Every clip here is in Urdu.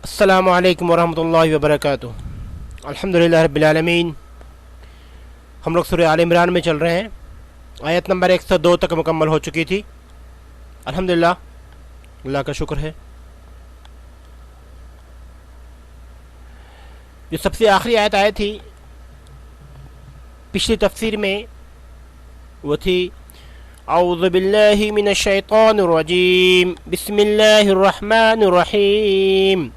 السلام علیکم ورحمۃ اللہ وبرکاتہ۔ الحمدللہ رب العالمین۔ ہم لوگ سورہ آل عمران میں چل رہے ہیں، آیت نمبر 102 تک مکمل ہو چکی تھی۔ الحمدللہ، اللہ کا شکر ہے۔ جو سب سے آخری آیت آئی تھی پچھلی تفسیر میں، وہ تھی اعوذ باللہ من الشیطان الرجیم، بسم اللہ الرحمن الرحیم،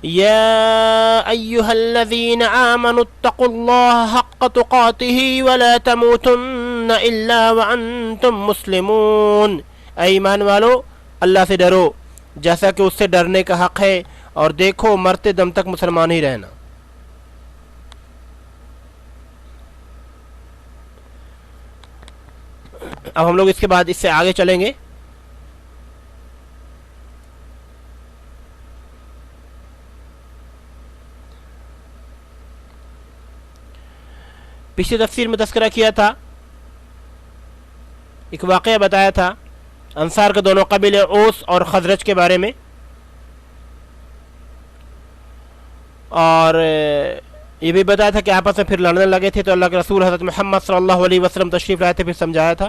یا ایہا الذین آمنوا اتقوا اللہ حق تقاتہ ولا تموتن الا وانتم مسلمون۔ اے ایمان والو، اللہ سے ڈرو جیسا کہ اس سے ڈرنے کا حق ہے، اور دیکھو مرتے دم تک مسلمان ہی رہنا۔ اب ہم لوگ اس کے بعد اس سے آگے چلیں گے۔ پچھلی تفسیر میں تذکرہ کیا تھا، ایک واقعہ بتایا تھا انصار کے دونوں قبیلے اوس اور خزرج کے بارے میں، اور یہ بھی بتایا تھا کہ آپس میں پھر لڑنے لگے تھے، تو اللہ کے رسول حضرت محمد صلی اللہ علیہ وسلم تشریف لائے تھے، پھر سمجھایا تھا۔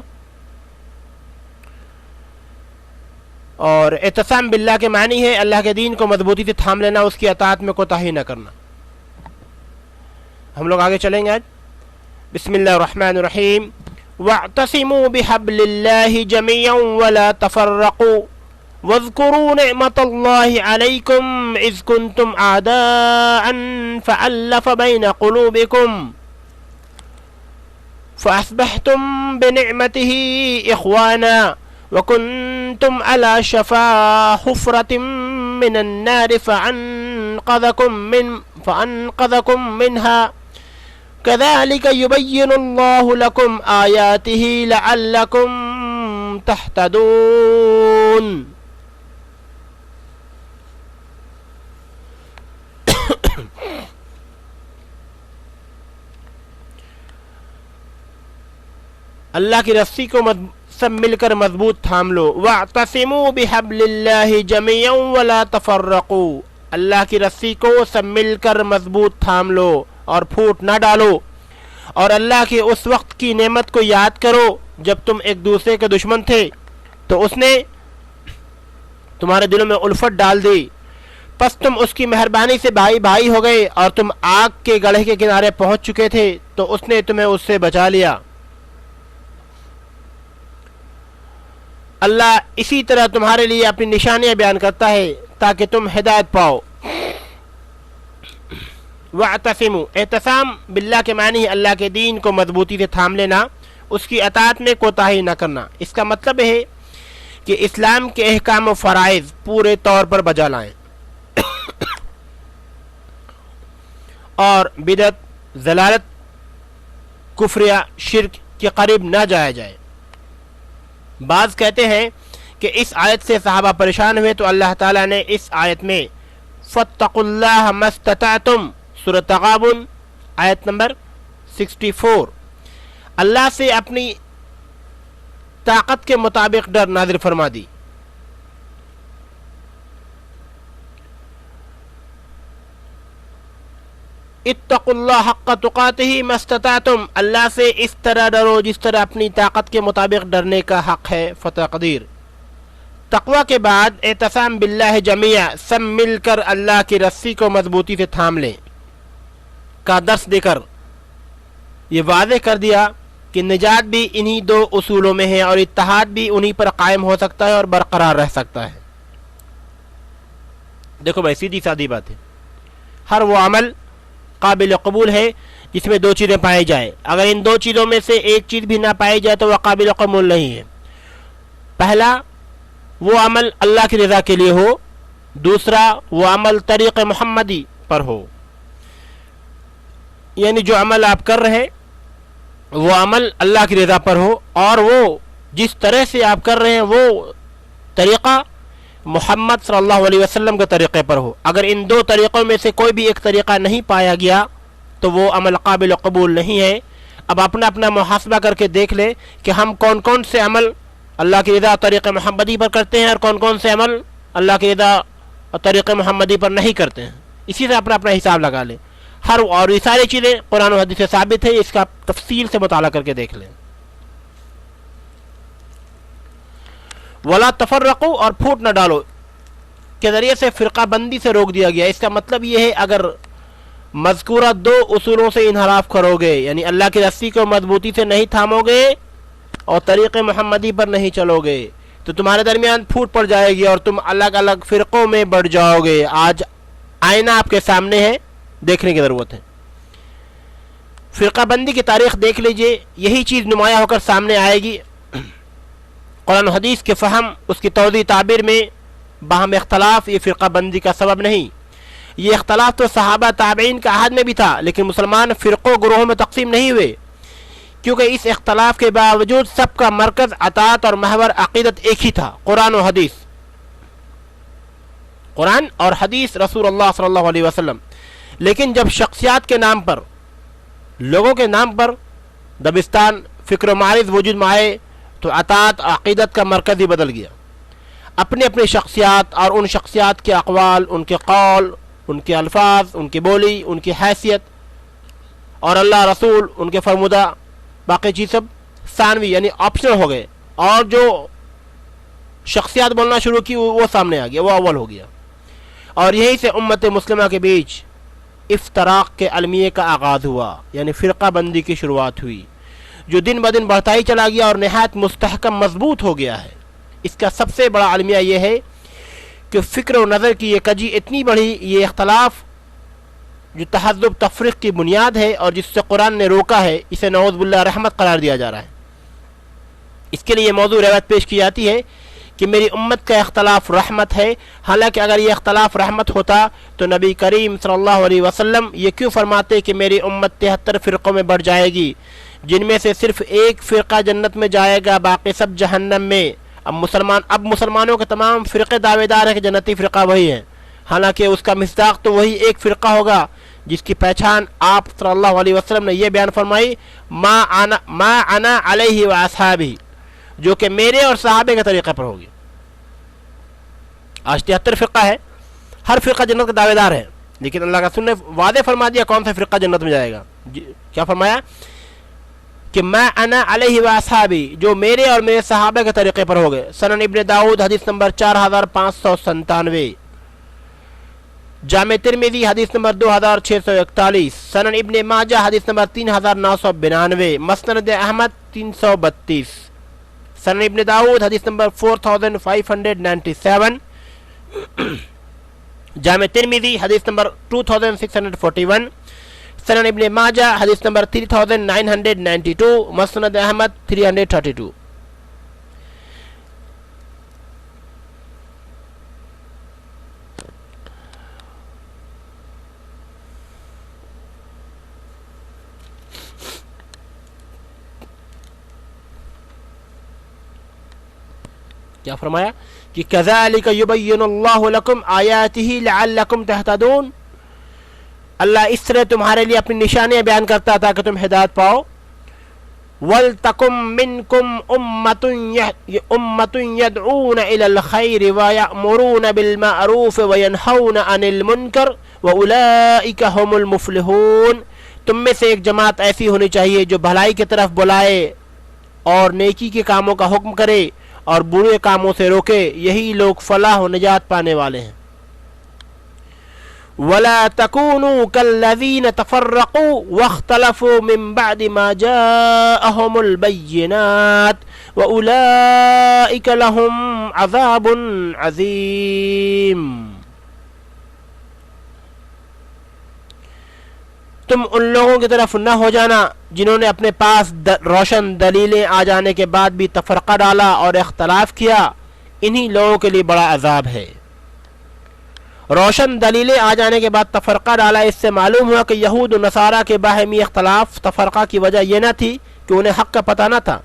اور اعتصام باللہ کے معنی ہے اللہ کے دین کو مضبوطی سے تھام لینا، اس کی اطاعت میں کوتاہی نہ کرنا۔ ہم لوگ آگے چلیں گے آج۔ بسم اللہ الرحمن الرحیم، واعتصموا بحبل اللہ جميعا ولا تفرقوا واذكروا نعمة الله عليكم إذ كنتم أعداء فألف بين قلوبكم فأصبحتم بنعمته إخوانا وكنتم على شفا حفرة من النار فأنقذكم منها كذلك يبين الله لكم آياته لعلكم تهتدون۔ اللہ کی رسی کو سب مل کر مضبوط تھام لو۔ واعتصموا بحبل اللہ جميعا ولا تفرقوا، اللہ کی رسی کو سب مل کر مضبوط تھام لو اور پھوٹ نہ ڈالو، اور اللہ کی اس وقت کی نعمت کو یاد کرو جب تم ایک دوسرے کے دشمن تھے تو اس نے تمہارے دلوں میں الفت ڈال دی، پس تم اس کی مہربانی سے بھائی بھائی ہو گئے، اور تم آگ کے گڑھے کے کنارے پہنچ چکے تھے تو اس نے تمہیں اس سے بچا لیا۔ اللہ اسی طرح تمہارے لیے اپنی نشانیاں بیان کرتا ہے تاکہ تم ہدایت پاؤ۔ واعتصموا، اعتصام باللہ کے معنی ہے اللہ کے دین کو مضبوطی سے تھام لینا، اس کی اطاعت میں کوتاہی نہ کرنا۔ اس کا مطلب ہے کہ اسلام کے احکام و فرائض پورے طور پر بجا لائیں، اور بدعت، ضلالت، کفر یا شرک کے قریب نہ جایا جائے۔ بعض کہتے ہیں کہ اس آیت سے صحابہ پریشان ہوئے تو اللہ تعالیٰ نے اس آیت میں فاتقوا اللہ ما استطعتم، سورۃ تغابن آیت نمبر 64، اللہ سے اپنی طاقت کے مطابق ڈر نازل فرما دی۔ اتقوا اللہ حق تقاتہ ما استطعتم، اللہ سے اس طرح ڈرو جس طرح اپنی طاقت کے مطابق ڈرنے کا حق ہے۔ فتقدیر، تقوی کے بعد اعتصام باللہ جمیعا، سب مل کر اللہ کی رسی کو مضبوطی سے تھام لیں کا درس دے کر یہ واضح کر دیا کہ نجات بھی انہی دو اصولوں میں ہے، اور اتحاد بھی انہی پر قائم ہو سکتا ہے اور برقرار رہ سکتا ہے۔ دیکھو بھائی، سیدھی سادی بات ہے، ہر وہ عمل قابل قبول ہے جس میں دو چیزیں پائی جائیں۔ اگر ان دو چیزوں میں سے ایک چیز بھی نہ پائی جائے تو وہ قابل قبول نہیں ہے۔ پہلا، وہ عمل اللہ کی رضا کے لیے ہو، دوسرا وہ عمل طریق محمدی پر ہو، یعنی جو عمل آپ کر رہے ہیں وہ عمل اللہ کی رضا پر ہو، اور وہ جس طرح سے آپ کر رہے ہیں وہ طریقہ محمد صلی اللہ علیہ وسلم کے طریقے پر ہو۔ اگر ان دو طریقوں میں سے کوئی بھی ایک طریقہ نہیں پایا گیا تو وہ عمل قابل قبول نہیں ہے۔ اب اپنا اپنا محاسبہ کر کے دیکھ لیں کہ ہم کون کون سے عمل اللہ کی رضا طریق محمدی پر کرتے ہیں اور کون کون سے عمل اللہ کی رضا اور طریق محمدی پر نہیں کرتے ہیں. اسی سے اپنا حساب لگا لیں. اور یہ ساری چیزیں قرآن و حدیث سے ثابت ہے، اس کا تفصیل سے مطالعہ کر کے دیکھ لیں. ولا تفرقوا، اور پھوٹ نہ ڈالو کے ذریعے سے فرقہ بندی سے روک دیا گیا. اس کا مطلب یہ ہے اگر مذکورہ دو اصولوں سے انحراف کرو گے، یعنی اللہ کی رسی کو مضبوطی سے نہیں تھامو گے اور طریق محمدی پر نہیں چلو گے، تو تمہارے درمیان پھوٹ پڑ جائے گی اور تم الگ الگ فرقوں میں بڑھ جاؤ گے. آج آئینہ آپ کے سامنے ہے، دیکھنے کی ضرورت ہے. فرقہ بندی کی تاریخ دیکھ لیجئے، یہی چیز نمایاں ہو کر سامنے آئے گی. قرآن و حدیث کے فہم، اس کی توضیح تعبیر میں باہم اختلاف یہ فرقہ بندی کا سبب نہیں. یہ اختلاف تو صحابہ تابعین کا عہد میں بھی تھا، لیکن مسلمان فرقوں گروہوں میں تقسیم نہیں ہوئے، کیونکہ اس اختلاف کے باوجود سب کا مرکز اطاعت اور محور عقیدت ایک ہی تھا، قرآن و حدیث. قرآن اور حدیث رسول اللہ صلی اللہ علیہ وسلم. لیکن جب شخصیات کے نام پر، لوگوں کے نام پر دبستان، فکر و معارض وجود میں آئے تو اطاعت عقیدت کا مرکز ہی بدل گیا. اپنی اپنی شخصیات اور ان شخصیات کے اقوال، ان کے قول، ان کے الفاظ، ان کی بولی، ان کی حیثیت اور اللہ رسول ان کے فرمودہ، باقی چیز سب ثانوی یعنی آپشنل ہو گئے، اور جو شخصیات بولنا شروع کی وہ سامنے آ گیا، وہ اول ہو گیا. اور یہی سے امت مسلمہ کے بیچ افتراق کے المیے کا آغاز ہوا، یعنی فرقہ بندی کی شروعات ہوئی، جو دن بدن بڑھتا ہی چلا گیا اور نہایت مستحکم مضبوط ہو گیا ہے. اس کا سب سے بڑا المیہ یہ ہے کہ فکر و نظر کی یہ کجی اتنی بڑی، یہ اختلاف جو تہذب تفریق کی بنیاد ہے اور جس سے قرآن نے روکا ہے، اسے نعوذ باللہ رحمت قرار دیا جا رہا ہے. اس کے لیے یہ موضوع روایت پیش کی جاتی ہے کہ میری امت کا اختلاف رحمت ہے. حالانکہ اگر یہ اختلاف رحمت ہوتا تو نبی کریم صلی اللہ علیہ وسلم یہ کیوں فرماتے کہ میری امت 73 فرقوں میں بڑھ جائے گی، جن میں سے صرف ایک فرقہ جنت میں جائے گا، باقی سب جہنم میں. اب مسلمانوں کے تمام فرقے دعوے دار ہیں کہ جنتی فرقہ وہی ہے، حالانکہ اس کا مصداق تو وہی ایک فرقہ ہوگا جس کی پہچان آپ صلی اللہ علیہ وسلم نے یہ بیان فرمائی، ما انا علیہ واصحابی، جو کہ میرے اور صحابے کے طریقے پر ہوگی. آج 73 فرقہ ہے، ہر فرقہ جنت کا دعوے دار ہے، لیکن اللہ کا رسول نے واضح فرما دیا کون سا فرقہ جنت میں جائے گا. کیا فرمایا کہ ما انا علیہ واصحابی، جو میرے اور میرے صحابہ کے طریقے پر ہو گئے. سنن ابن داؤد حدیث نمبر 4597، جامع ترمذی حدیث نمبر 2641، سنن ابن ماجہ حدیث نمبر 3992، مسند احمد 332، سنن ابن داؤد حدیث نمبر 4597، جامع ترمذی حدیث نمبر 2641، سنن ابن ماجہ حدیث نمبر 3992، مسند احمد 332. کیا فرمایا کہ کذالک یبین اللہ لکم آیاتہ لعلکم تہتدون، اللہ اس طرح تمہارے لیے اپنی نشانیاں بیان کرتا ہے تاکہ تم ہدایت پاؤ. وَلْتَكُمْ مِنْكُمْ أُمَّةٌ يَدْعُونَ إِلَى الْخَيْرِ وَيَأْمُرُونَ بِالْمَعْرُوفِ وَيَنْهَوْنَ عَنِ الْمُنْكَرِ وَأُولَئِكَ هُمُ الْمُفْلِحُونَ. تم میں سے ایک جماعت ایسی ہونی چاہیے جو بھلائی کی طرف بلائے اور نیکی کے کاموں کا حکم کرے اور برے کاموں سے روکے، یہی لوگ فلاح و نجات پانے والے ہیں. وَلَا تَكُونُوا كَالَّذِينَ تَفَرَّقُوا وَاخْتَلَفُوا مِن بَعْدِ مَا جَاءَهُمُ الْبَيِّنَاتُ وَأُولَئِكَ لَهُمْ عَذَابٌ عَظِيمٌ. تم ان لوگوں کی طرف نہ ہو جانا جنہوں نے اپنے پاس روشن دلیلیں آ جانے کے بعد بھی تفرقہ ڈالا اور اختلاف کیا، انہی لوگوں کے لیے بڑا عذاب ہے. روشن دلیلیں آ جانے کے بعد تفرقہ ڈالا، اس سے معلوم ہوا کہ یہود و نصارہ کے باہمی اختلاف تفرقہ کی وجہ یہ نہ تھی کہ انہیں حق کا پتہ نہ تھا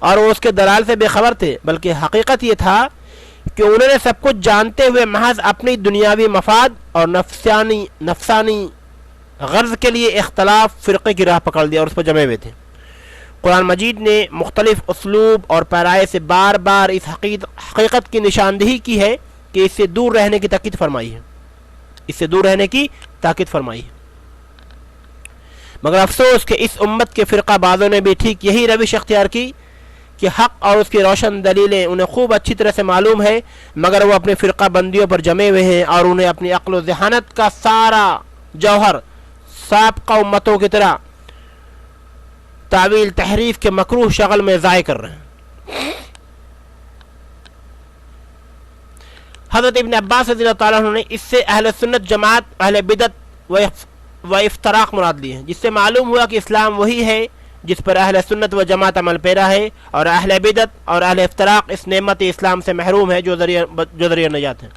اور وہ اس کے دلال سے بے خبر تھے، بلکہ حقیقت یہ تھا کہ انہوں نے سب کچھ جانتے ہوئے محض اپنی دنیاوی مفاد اور نفسانی غرض کے لیے اختلاف فرقے کی راہ پکڑ لیا اور اس پر جمے ہوئے تھے. قرآن مجید نے مختلف اسلوب اور پیرائے سے بار بار اس حقیقت کی نشاندہی کی ہے کہ اس سے دور رہنے کی تاکید فرمائی ہے، اس سے دور رہنے کی تاکید فرمائی ہے۔ مگر افسوس کہ اس امت کے فرقہ بازوں نے بھی ٹھیک یہی روش اختیار کی کہ حق اور اس کی روشن دلیلیں انہیں خوب اچھی طرح سے معلوم ہے، مگر وہ اپنے فرقہ بندیوں پر جمے ہوئے ہیں اور انہیں اپنی عقل و ذہانت کا سارا جوہر سابقہ امتوں کی طرح تعویل تحریف کے مکروہ شغل میں ضائع کر رہے ہیں۔ حضرت ابن عباس رضی اللہ تعالیٰ عنہ نے اس سے اہل سنت جماعت، اہل بدعت و افتراق مراد لی ہیں، جس سے معلوم ہوا کہ اسلام وہی ہے جس پر اہل سنت و جماعت عمل پیرا ہے، اور اہل بدعت اور اہل افتراق اس نعمت اسلام سے محروم ہے جو ذریعہ نجات ہے۔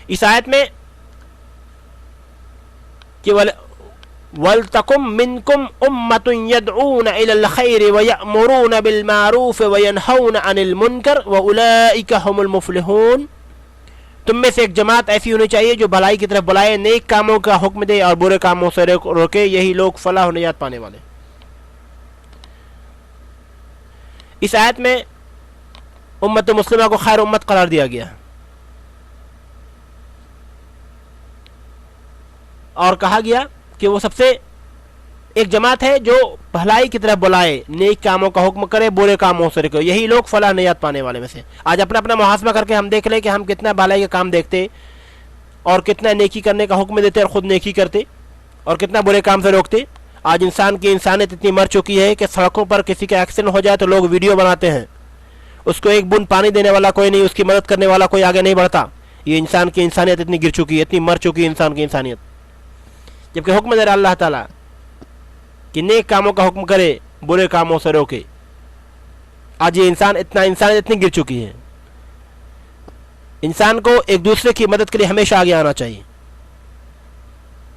اس آیت میں کہ وَلْتَكُمْ مِنْكُمْ أُمَّةٌ يَدْعُونَ إِلَى الْخَيْرِ وَيَأْمُرُونَ بِالْمَعْرُوفِ وَيَنْهَوْنَ عَنِ الْمُنْكَرِ وَأُولَئِكَ هُمُ الْمُفْلِحُونَ، تم میں سے ایک جماعت ایسی ہونی چاہیے جو بھلائی کی طرف بلائے، نیک کاموں کا حکم دے اور برے کاموں سے روکے، یہی لوگ فلاح و نجات پانے والے۔ اس آیت میں امت مسلمہ کو خیر امت قرار دیا گیا اور کہا گیا کہ وہ سب سے ایک جماعت ہے جو بھلائی کی طرف بلائے، نیک کاموں کا حکم کرے، برے کاموں سے روکے، یہی لوگ فلاح نجات پانے والے میں سے۔ آج اپنا اپنا محاسبہ کر کے ہم دیکھ لیں کہ ہم کتنا بھلائی کا کام دیکھتے اور کتنا نیکی کرنے کا حکم دیتے اور خود نیکی کرتے، اور کتنا برے کام سے روکتے۔ آج انسان کی انسانیت اتنی مر چکی ہے کہ سڑکوں پر کسی کا ایکسیڈنٹ ہو جائے تو لوگ ویڈیو بناتے ہیں، اس کو ایک بوند پانی دینے والا کوئی نہیں، اس کی مدد کرنے والا کوئی آگے نہیں بڑھتا۔ یہ انسان کی انسانیت اتنی گر چکی ہے، اتنی مر چکی ہے انسان کی انسانیت، جبکہ حکم دے رہا اللہ تعالیٰ کہ نیک کاموں کا حکم کرے، برے کاموں سے روکے۔ آج یہ انسانیت اتنی گر چکی ہے، انسان کو ایک دوسرے کی مدد کے لیے ہمیشہ آگے آنا چاہیے،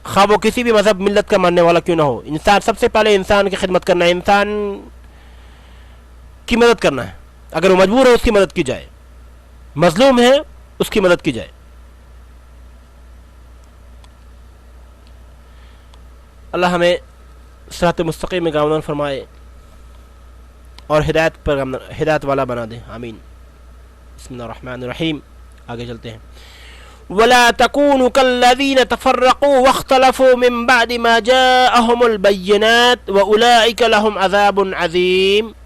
خواہ وہ کسی بھی مذہب ملت کا ماننے والا کیوں نہ ہو۔ انسان سب سے پہلے انسان کی خدمت کرنا ہے، انسان کی مدد کرنا ہے، اگر وہ مجبور ہے اس کی مدد کی جائے، مظلوم ہے اس کی مدد کی جائے۔ اللہ ہمیں صراط مستقیم میں گامزن فرمائے اور ہدایت والا بنا دے، آمین۔ بسم اللہ الرحمن الرحیم، آگے چلتے ہیں۔ وَلَا تَكُونُوا كَالَّذِينَ تَفَرَّقُوا وَاخْتَلَفُوا مِن بَعْدِ مَا جَاءَهُمُ الْبَيِّنَاتُ وَأُولَئِكَ لَهُمْ عَذَابٌ عَظِيمٌ۔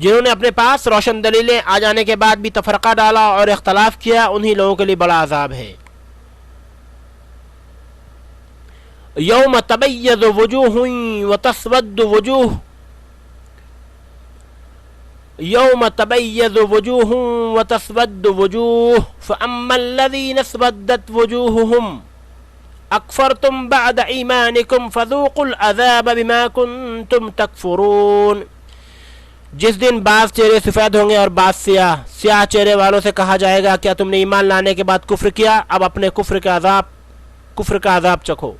جنہوں نے اپنے پاس روشن دلیلیں آ جانے کے بعد بھی تفرقہ ڈالا اور اختلاف کیا، انہی لوگوں کے لیے بڑا عذاب ہے۔ یوم تبیض وجوہ وتسود وجوہ، یوم تبیض وجوہ وتسود وجوہ، فاما الذین اسودت وجوہہم اکفرتم بعد ایمانکم فذوقوا العذاب بما کنتم تکفرون۔ جس دن بعض چہرے سفید ہوں گے اور بعض سیاہ چہرے والوں سے کہا جائے گا کیا تم نے ایمان لانے کے بعد کفر کیا؟ اب اپنے کفر کا عذاب چکھو۔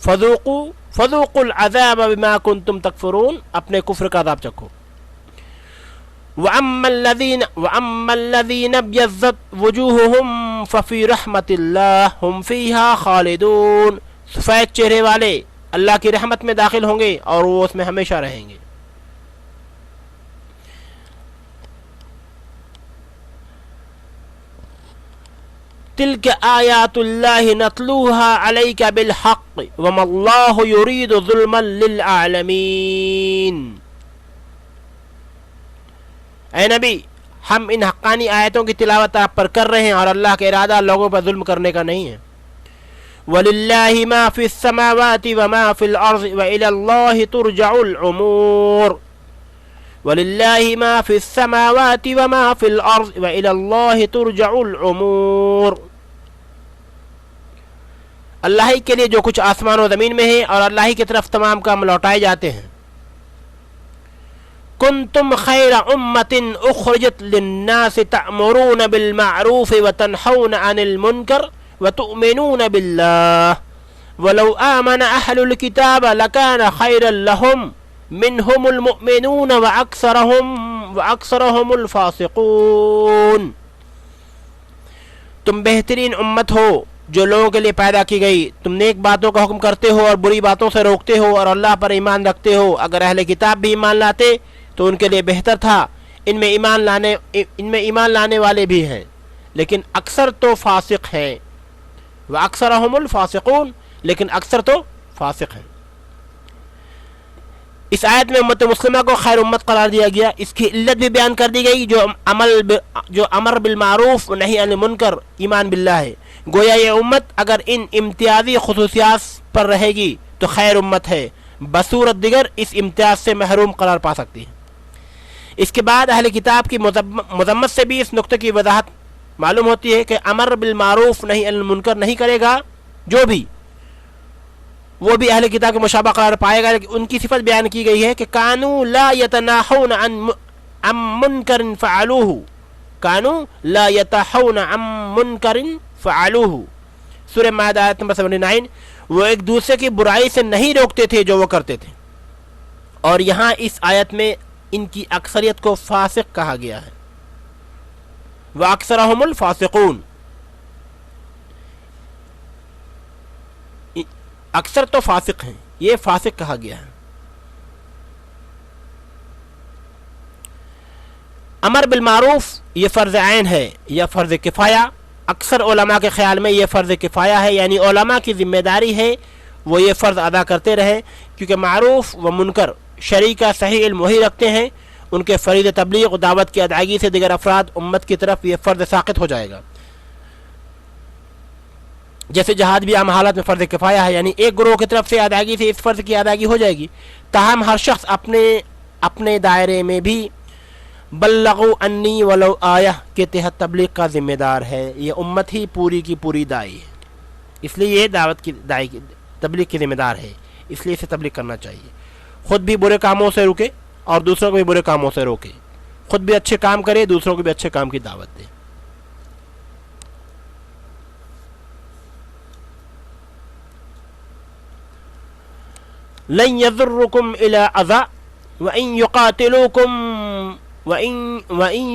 فذوقوا العذاب بما کنتم تکفرون، اپنے کفر کا عذاب چکھو۔ وَأَمَّا الَّذِينَ ابْيَضَّتْ وُجُوهُهُمْ فَفِي رَحْمَةِ اللَّهِ هُمْ فِيهَا خَالِدُونَ، سفید چہرے والے اللہ کی رحمت میں داخل ہوں گے اور وہ اس میں ہمیشہ رہیں گے۔ تِلْكَ آیات اللہ نتلوها علیک بالحق وما اللہ یرید ظلما للعالمین۔ اے نبی، ہم ان حقانی آیتوں کی تلاوت آپ پر کر رہے ہیں اور اللہ کا ارادہ لوگوں پر ظلم کرنے کا نہیں ہے۔ وَلِلَّهِ مَا فِي السَّمَاوَاتِ وَمَا فِي الْأَرْضِ وَإِلَى اللَّهِ تُرْجَعُ الْأُمُورُ۔ وَلِلَّهِ مَا فِي السَّمَاوَاتِ وَمَا فِي الْأَرْضِ وَإِلَى اللَّهِ تُرْجَعُ الْأُمُورُ۔ اللہ ہی کے لیے جو کچھ آسمان و زمین میں ہے اور اللہ ہی کی طرف تمام کام لوٹائے جاتے ہیں۔ کنتم خیر امت اخرجت للناس تأمرون بالمعروف وتنحون عن المنکر وتؤمنون باللہ ولو آمن اہل الكتاب لکان خیرا لهم منهم المؤمنون واکثرهم الفاسقون۔ تم بہترین امت ہو جو لوگوں کے لیے پیدا کی گئی، تم نیک باتوں کا حکم کرتے ہو اور بری باتوں سے روکتے ہو اور اللہ پر ایمان رکھتے ہو۔ اگر اہل کتاب بھی ایمان لاتے تو ان کے لیے بہتر تھا، ان میں ایمان لانے والے بھی ہیں، لیکن اکثر تو فاسق ہیں۔ وَأَكْثَرَهُمُ الْفَاسِقُونَ، لیکن اکثر تو فاسق ہیں۔ اس آیت میں امت مسلمہ کو خیر امت قرار دیا گیا، اس کی علت بھی بیان کر دی گئی، جو امر بالمعروف و نہی عن المنکر ایمان باللہ ہے۔ گویا یہ امت اگر ان امتیازی خصوصیات پر رہے گی تو خیر امت ہے، بصورت دیگر اس امتیاز سے محروم قرار پا سکتی ہے۔ اس کے بعد اہل کتاب کی مذمت سے بھی اس نقطے کی وضاحت معلوم ہوتی ہے کہ امر بالمعروف نہی عن المنکر نہیں کرے گا جو بھی، وہ بھی اہل کتاب کے مشابہ قرار پائے گا، لیکن ان کی صفت بیان کی گئی ہے کہ کانوا لا یتناہون عن منکر فعلوہ، کانوا لا یتناہون عن منکر فعلوہ، سورہ مائدہ آیت نمبر 79۔ وہ ایک دوسرے کی برائی سے نہیں روکتے تھے جو وہ کرتے تھے، اور یہاں اس آیت میں ان کی اکثریت کو فاسق کہا گیا ہے۔ وَأَكْثَرَهُمُ الْفَاسِقُونَ، اکثر تو فاسق ہیں، یہ فاسق کہا گیا ہے۔ امر بالمعروف یہ فرض عین ہے یا فرض کفایہ؟ اکثر علماء کے خیال میں یہ فرض کفایہ ہے، یعنی علماء کی ذمہ داری ہے وہ یہ فرض ادا کرتے رہیں، کیونکہ معروف و منکر شرع کا صحیح علم وہی رکھتے ہیں، ان کے فرید تبلیغ و دعوت کی ادائیگی سے دیگر افراد امت کی طرف یہ فرض ساقط ہو جائے گا۔ جیسے جہاد بھی عام حالات میں فرض کفایہ ہے، یعنی ایک گروہ کی طرف سے ادائیگی سے اس فرض کی ادائیگی ہو جائے گی، تاہم ہر شخص اپنے دائرے میں بھی بلغوا انی ولو آیہ کے تحت تبلیغ کا ذمہ دار ہے۔ یہ امت ہی پوری کی پوری دائی ہے، اس لیے یہ دعوت کی تبلیغ کی ذمہ دار ہے، اس لیے اسے تبلیغ کرنا چاہیے۔ خود بھی برے کاموں سے رکے اور دوسروں کو بھی برے کاموں سے روکے، خود بھی اچھے کام کرے، دوسروں کو بھی اچھے کام کی دعوت دے۔ لن يضركم إلى أذى وإن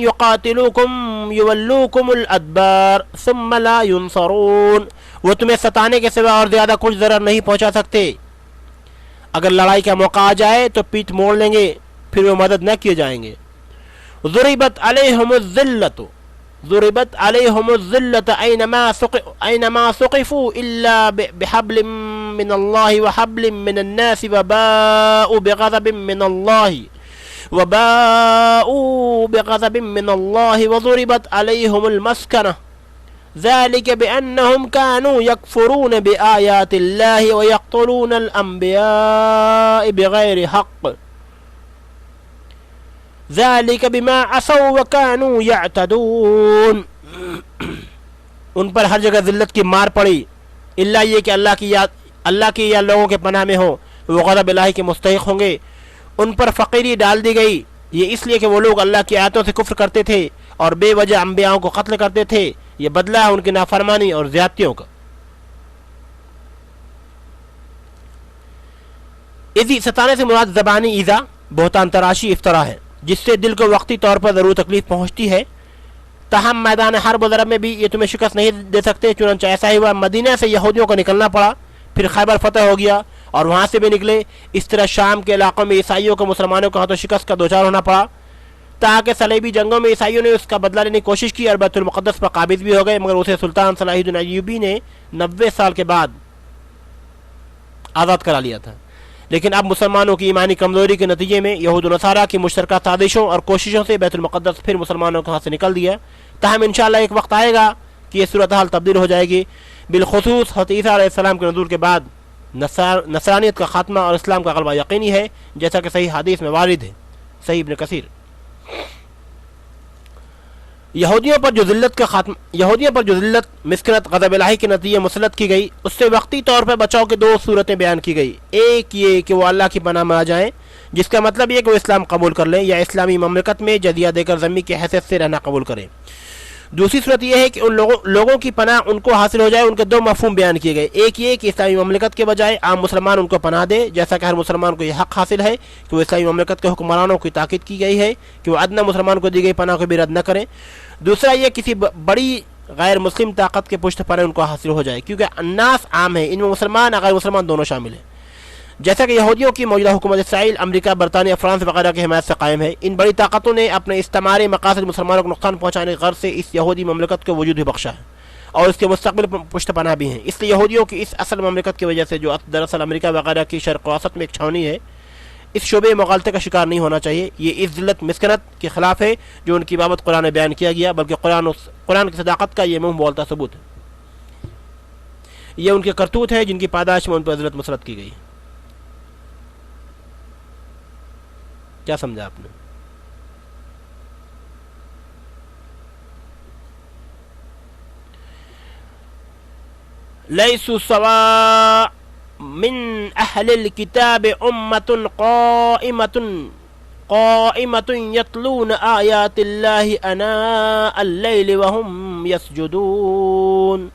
يقاتلوكم يولوكم الأدبار ثم لا ينصرون، وہ تمہیں ستانے کے سوا اور زیادہ کچھ ضرر نہیں پہنچا سکتے، اگر لڑائی کا موقع آ جائے تو پیٹھ موڑ لیں گے، پھر وہ مدد نہ کیے جائیں گے۔ ضربت علیہم الذلة أينما ثقفوا إلا بحبل من الله وحبل من الناس وباءوا بغضب من الله وضربت عليهم المسكنة ذلك بأنهم كانوا يكفرون بآيات الله ويقتلون الأنبياء بغير حق ذلك بما عصوا وكانوا يعتدون۔ ان پر ہر جگہ ذلت کی مار پڑی، الا یہ کہ اللہ کی یا لوگوں کے پناہ میں ہو، وہ غضب الہی کے مستحق ہوں گے۔ ان پر فقیری ڈال دی گئی، یہ اس لیے کہ وہ لوگ اللہ کی آیتوں سے کفر کرتے تھے اور بے وجہ انبیاؤں کو قتل کرتے تھے، یہ بدلہ ہے ان کی نافرمانی اور زیادتیوں کا۔ ایذی ستانے سے مراد زبانی ایذا، بہتان تراشی، افطرا ہے، جس سے دل کو وقتی طور پر ضرور تکلیف پہنچتی ہے، تاہم میدان حرب و ضرب میں بھی یہ تمہیں شکست نہیں دے سکتے۔ چنانچہ ایسا ہی ہوا، مدینہ سے یہودیوں کو نکلنا پڑا، پھر خیبر فتح ہو گیا اور وہاں سے بھی نکلے، اس طرح شام کے علاقوں میں عیسائیوں کو مسلمانوں کے ہاتھوں شکست کا دوچار ہونا پڑا، تاکہ صلیبی جنگوں میں عیسائیوں نے اس کا بدلہ لینے کی کوشش کی اور بیت المقدس پر قابض بھی ہو گئے، مگر اسے سلطان صلاح الدین ایوبی نے 90 سال کے بعد آزاد کرا لیا تھا۔ لیکن اب مسلمانوں کی ایمانی کمزوری کے نتیجے میں یہود و نصارہ کی مشترکہ سازشوں اور کوششوں سے بیت المقدس پھر مسلمانوں کے ہاتھ سے نکل دیا۔ تاہم انشاءاللہ ایک وقت آئے گا کہ یہ صورتحال تبدیل ہو جائے گی، بالخصوص حضرت عیسیٰ علیہ السلام کے نزول کے بعد نصرانیت کا خاتمہ اور اسلام کا غلبہ یقینی ہے، جیسا کہ صحیح حدیث میں وارد ہے، صحیح ابن کثیر۔ یہودیوں پر جو ذلت، مسکنت، غضب الہی کے نتیجے مسلط کی گئی، اس سے وقتی طور پر بچاؤ کی 2 صورتیں بیان کی گئی۔ ایک یہ کہ وہ اللہ کی پناہ میں آ جائیں، جس کا مطلب یہ کہ وہ اسلام قبول کر لیں یا اسلامی مملکت میں جزیہ دے کر ذمی کی حیثیت سے رہنا قبول کریں۔ دوسری صورت یہ ہے کہ ان لوگوں کی پناہ ان کو حاصل ہو جائے۔ ان کے 2 مفہوم بیان کیے گئے، ایک یہ کہ اسلامی مملکت کے بجائے عام مسلمان ان کو پناہ دے، جیسا کہ ہر مسلمان کو یہ حق حاصل ہے کہ وہ اسلامی مملکت کے حکمرانوں کی تاکید کی گئی ہے کہ وہ ادنیٰ مسلمان کو دی گئی پناہ کو بھی رد نہ کریں۔ دوسرا یہ کسی بڑی غیر مسلم طاقت کے پشت پر ان کو حاصل ہو جائے، کیونکہ الناس عام ہے، ان میں مسلمان غیر مسلمان دونوں شامل ہیں. جیسا کہ یہودیوں کی موجودہ حکومت اسرائیل امریکہ برطانیہ فرانس وغیرہ کی حمایت سے قائم ہے، ان بڑی طاقتوں نے اپنے استعماری مقاصد مسلمانوں کو نقصان پہنچانے کی غرض سے اس یہودی مملکت کو وجود بھی بخشا ہے اور اس کے مستقبل پشت پناہ بھی ہیں. اس لیے یہودیوں کی اس اصل مملکت کی وجہ سے جو دراصل امریکہ وغیرہ کی شرق اوسط میں ایک چھاونی ہے، اس شعبے مغالطے کا شکار نہیں ہونا چاہیے. یہ اس ذلت مسکنت کے خلاف ہے جو ان کی بابت قرآن میں بیان کیا گیا، بلکہ قرآن کی صداقت کا یہ منہ بولتا ثبوت ہے. یہ ان کے کرتوت ہے جن کی پاداش میں ان پر ذلت مسلط کی گئی. کیا سمجھا آپ نے؟ لیسوا سواء من اہل الکتاب امۃ قائمۃ یتلون آیات اللہ آناء اللیل وہم یسجدون.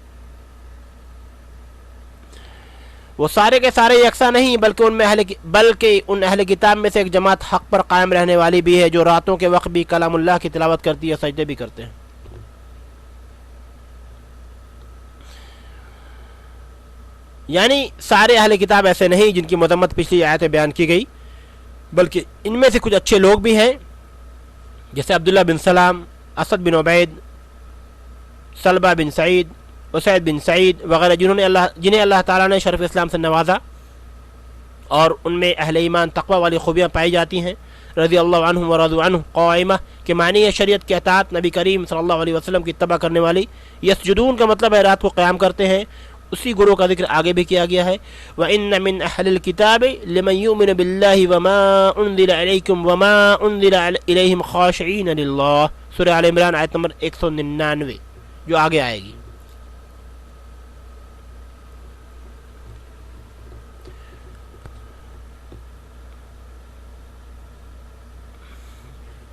وہ سارے کے سارے یکساں نہیں، بلکہ ان اہل کتاب میں سے ایک جماعت حق پر قائم رہنے والی بھی ہے، جو راتوں کے وقت بھی کلام اللہ کی تلاوت کرتی ہے، سجدے بھی کرتے ہیں. یعنی سارے اہل کتاب ایسے نہیں جن کی مذمت پچھلی آیت میں بیان کی گئی، بلکہ ان میں سے کچھ اچھے لوگ بھی ہیں، جیسے عبداللہ بن سلام، اسد بن عبید، سلبہ بن سعید، اسید بن سعید وغیرہ، جنہیں اللہ تعالیٰ نے شرف اسلام سے نوازا اور ان میں اہل ایمان تقوی والی خوبیاں پائی جاتی ہیں. رضی اللہ عنہم ورضوا عنہ قائمہ کے معنی ہے شریعت کے اطاعت، نبی کریم صلی اللہ علیہ وسلم کی اتباع کرنے والی. یسجدون کا مطلب ہے رات کو قیام کرتے ہیں. اسی گروہ کا ذکر آگے بھی کیا گیا ہے. وَإِنَّ مِنْ أَهْلِ الْكِتَابِ لِمَنْ يُؤْمِنُ بِاللَّهِ وَمَا أُنزِلَ إِلَيْكُمْ وَمَا أُنزِلَ إِلَيْهِمْ خَاشِعِينَ لِلَّهِ. سورہ آل عمران آیت نمبر 199 جو آگے آئے گی.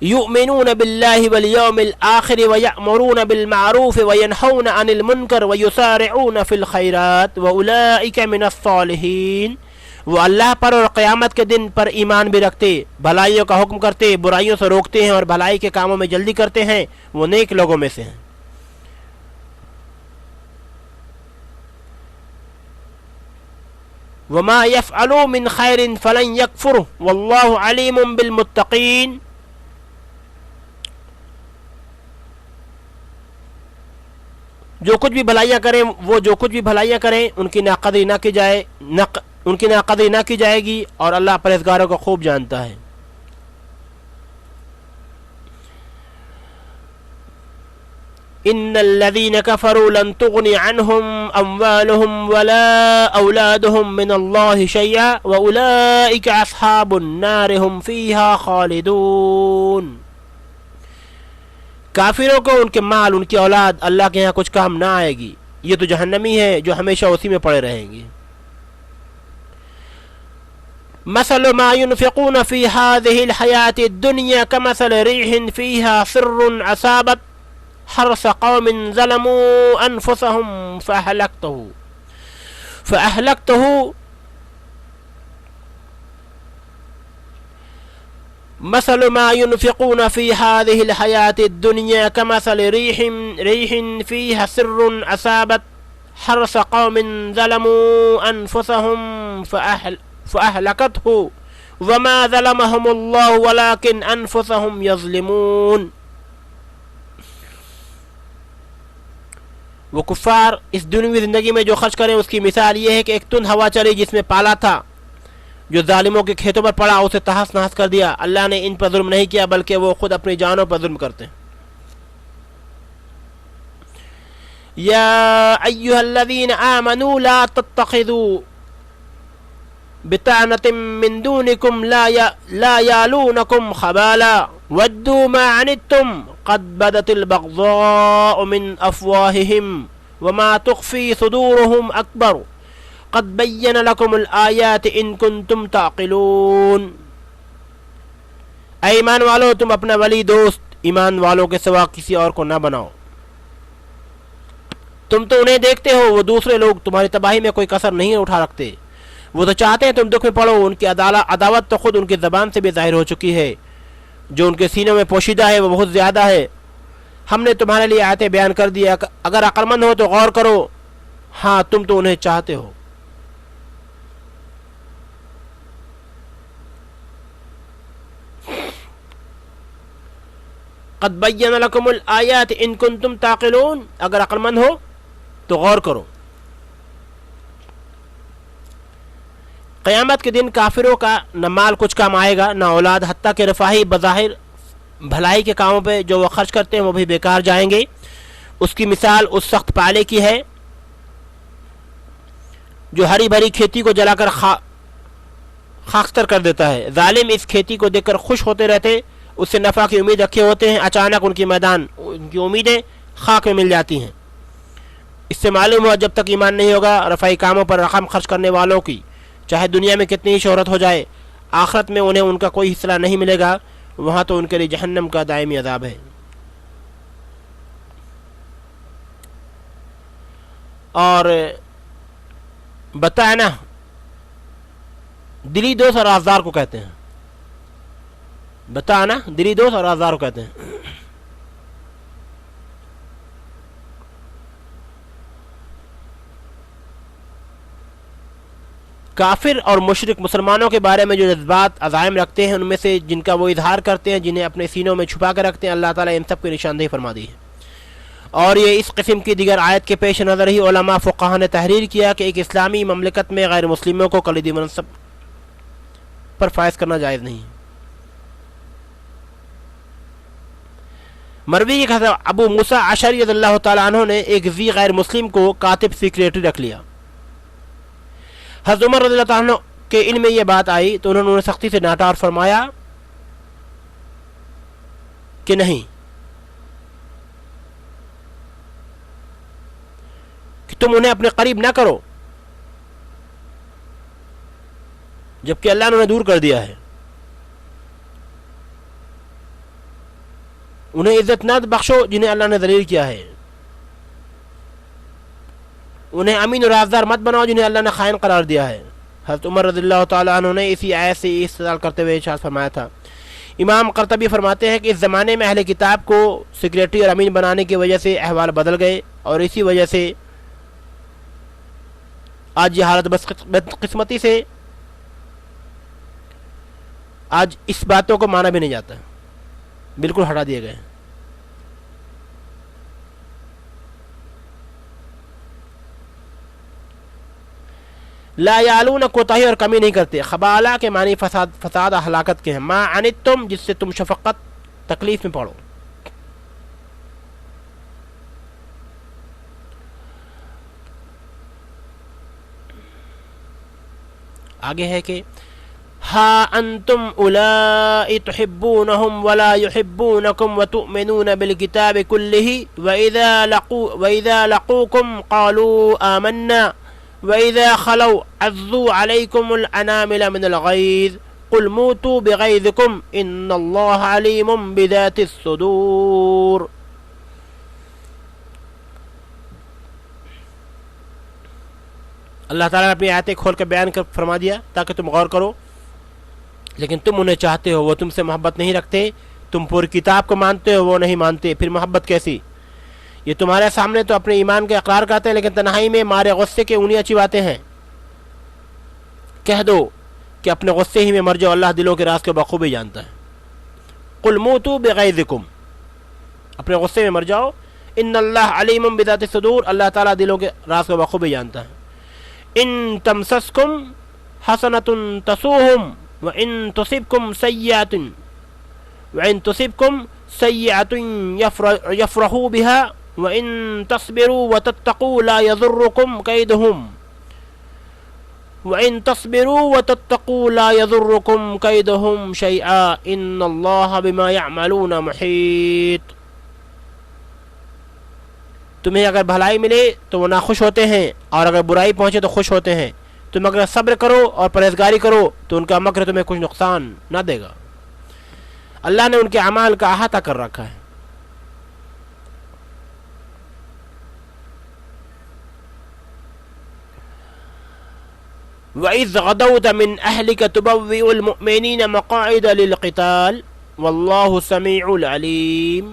يؤمنون بالله واليوم الآخر ويأمرون بالمعروف وينهون عن المنكر ويسارعون في الخيرات وأولئك من الصالحين. وہ اللہ پر اور قیامت کے دن پر ایمان بھی رکھتے، بھلائیوں کا حکم کرتے، برائیوں سے روکتے ہیں اور بھلائی کے کاموں میں جلدی کرتے ہیں، وہ نیک لوگوں میں سے ہیں. وما يفعلوا من خير فلن يكفره والله عليم بالمتقين. جو کچھ بھی بھلائیاں کریں ان کی ناقدری نہ کی جائے گی اور اللہ پرہیزگاروں کو خوب جانتا ہے. ان الذين كفروا لن تغني عنهم اموالهم ولا اولادهم من الله شيئا واولئك اصحاب النار هم فيها خالدون. کافروں کو ان کے مال، ان کی اولاد اللہ کے یہاں کچھ کام نہ آئے گی، یہ تو جہنمی ہے جو ہمیشہ اسی میں پڑے رہیں گے. مثل ما ينفقون في هذه الحياة الدنيا كمثل ريح فيها سر أصابت حرث قوم ظلموا أنفسهم فأهلكته. مثل ما ينفقون في هذه الحياة الدنيا كمثل ريح فيها سر أصابت حرث قوم ظلموا أنفسهم فأهلكته وما ظلمهم الله ولكن أنفسهم يظلمون. وہ کفار اس دنیوی زندگی میں جو خرچ کریں اس کی مثال یہ ہے کہ ایک تند ہوا چلی جس میں پالا تھا جو ظالموں کے کھیتوں پر پڑا، اسے تہس نہس کر دیا. اللہ نے ان پر ظلم نہیں کیا بلکہ وہ خود اپنی جانوں پر ظلم کرتے ہیں. یا ایھا الذین آمنوا لا تتخذوا بطانة من دونکم لا یالونکم خبالا ودوا ما عنتم قد بدت البغضاء من افواہہم وما تخفی صدورہم اکبر قد بین لکم الآیات ان کنتم تعقلون. اے ایمان والو، تم اپنا ولی دوست ایمان والوں کے سوا کسی اور کو نہ بناؤ. تم تو انہیں دیکھتے ہو، وہ دوسرے لوگ تمہاری تباہی میں کوئی کسر نہیں اٹھا رکھتے. وہ تو چاہتے ہیں تم دکھ میں پڑو. ان کی عداوت تو خود ان کی زبان سے بھی ظاہر ہو چکی ہے، جو ان کے سینوں میں پوشیدہ ہے وہ بہت زیادہ ہے. ہم نے تمہارے لیے آیتیں بیان کر دیا، اگر عقلمند ہو تو غور کرو، ہاں تم تو انہیں چاہتے ہو۔ قد بین لکم الآیات ان کنتم تعقلون، اگر عقلمند ہو تو غور کرو۔ قیامت کے دن کافروں کا نہ مال کچھ کام آئے گا نہ اولاد، حتیٰ کہ رفاہی بظاہر بھلائی کے کاموں پہ جو وہ خرچ کرتے ہیں وہ بھی بیکار جائیں گے۔ اس کی مثال اس سخت پالے کی ہے جو ہری بھری کھیتی کو جلا کر خاکستر کر دیتا ہے۔ ظالم اس کھیتی کو دیکھ کر خوش ہوتے رہتے، اس سے نفع کی امید رکھے ہوتے ہیں، اچانک ان کی امیدیں خاک میں مل جاتی ہیں۔ اس سے معلوم ہوا جب تک ایمان نہیں ہوگا، رفاہی کاموں پر رقم خرچ کرنے والوں کی چاہے دنیا میں کتنی ہی شہرت ہو جائے، آخرت میں انہیں ان کا کوئی حصہ نہیں ملے گا، وہاں تو ان کے لیے جہنم کا دائمی عذاب ہے۔ اور بتانا دلی دوست اور رازدار کو کہتے ہیں، بتانا دلی دوست اور رازدار کو کہتے ہیں۔ کافر اور مشرک مسلمانوں کے بارے میں جو جذبات عزائم رکھتے ہیں، ان میں سے جن کا وہ اظہار کرتے ہیں، جنہیں اپنے سینوں میں چھپا کر رکھتے ہیں، اللہ تعالیٰ ان سب کی نشاندہی فرما دی ہے۔ اور یہ اس قسم کی دیگر آیت کے پیش نظر ہی علماء فقہا نے تحریر کیا کہ ایک اسلامی مملکت میں غیر مسلموں کو کلیدی منصب پر فائز کرنا جائز نہیں۔ مروی کہ حضرت ابو موسیٰ اشعری رضی اللہ تعالیٰ عنہ نے ایک غیر مسلم کو کاتب سیکریٹری رکھ لیا۔ حضرت عمر رضی اللہ تعالیٰ عنہ کے علم میں یہ بات آئی تو انہوں نے سختی سے ڈانٹا اور فرمایا کہ نہیں، کہ تم انہیں اپنے قریب نہ کرو، جبکہ اللہ نے انہیں دور کر دیا ہے۔ انہیں عزت نہ بخشو جنہیں اللہ نے ذلیل کیا ہے، انہیں امین و رازدار مت بناؤ جنہیں اللہ نے خائن قرار دیا ہے۔ حضرت عمر رضی اللہ تعالیٰ عنہ نے اسی آیت سے استدلال کرتے ہوئے ارشاد فرمایا تھا۔ امام قرطبی فرماتے ہیں کہ اس زمانے میں اہل کتاب کو سیکریٹری اور امین بنانے کی وجہ سے احوال بدل گئے، اور اسی وجہ سے آج یہ حالت بدقسمتی سے آج اس باتوں کو مانا بھی نہیں جاتا، بالکل ہٹا دیے گئے۔ لا یعلون کوتاہی اور کمی نہیں کرتے، خبالہ کے معنی فساد ہلاکت کے ہیں، ما عنتم جس سے تم شفقت تکلیف میں پڑو۔ آگے ہے کہ ہا انتم اولائی تحبونہم ولا یحبونکم وتؤمنون بالکتاب کلہ وإذا لقوکم قالوا آمنا وإذا خلوا عضوا عليكم الأنامل من الغيظ قل موتوا بغيظكم إن الله عليم بذات الصدور۔ اللہ تعالیٰ نے اپنی آیتیں کھول کر بیان کر فرما دیا تاکہ تم غور کرو، لیکن تم انہیں چاہتے ہو، وہ تم سے محبت نہیں رکھتے، تم پوری کتاب کو مانتے ہو، وہ نہیں مانتے، پھر محبت کیسی؟ یہ تمہارے سامنے تو اپنے ایمان کے اقرار کرتے ہیں، لیکن تنہائی میں مارے غصے کے انہی چباتے ہیں۔ کہہ دو کہ اپنے غصے ہی میں مر جاؤ، اللہ دلوں کے راز کو بخوبی جانتا ہے۔ قل موتوا بغیظکم، اپنے غصے میں مر جاؤ، ان اللہ علیم بذات الصدور، اللہ تعالیٰ دلوں کے راز کو بخوبی جانتا ہے۔ ان تمسسکم حسنۃ تسوہم وان تصبکم سیئۃ یفرحوا بها وَإِن تَصْبِرُوا وَتَتَّقُوا لَا يَضُرُّكُمْ كَيْدُهُمْ شَيْئًا إِنَّ اللَّهَ بِمَا يَعْمَلُونَ مُحِيطٌ۔ تمہیں اگر بھلائی ملے تو وہ ناخوش ہوتے ہیں، اور اگر برائی پہنچے تو خوش ہوتے ہیں۔ تم اگر صبر کرو اور پرہیزگاری کرو تو ان کا مکر تمہیں کچھ نقصان نہ دے گا۔ اللہ نے ان کے اعمال کا احاطہ کر رکھا ہے۔ وَإِذْ غَدَوْتَ مِنْ أَهْلِكَ تُبَوِّئُ الْمُؤْمِنِينَ مَقَاعِدَ لِلْقِتَالِ وَاللَّهُ سَمِيعٌ عَلِيمٌ۔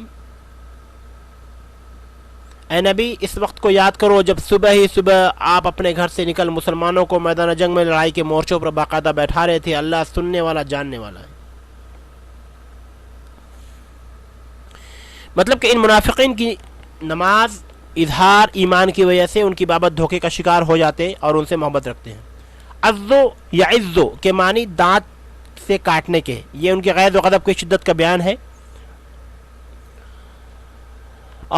اے نبی اس وقت کو یاد کرو جب صبح ہی صبح آپ اپنے گھر سے نکل مسلمانوں کو میدان جنگ میں لڑائی کے مورچوں پر باقاعدہ بیٹھا رہے تھے. اللہ سننے والا جاننے والا ہے. مطلب کہ ان منافقین کی نماز اظہار ایمان کی وجہ سے ان کی بابت دھوکے کا شکار ہو جاتے اور ان سے محبت رکھتے ہیں. عزو یا عزو کے معنی دانت سے کاٹنے کے. یہ ان کی غیظ و غضب کی شدت کا بیان ہے.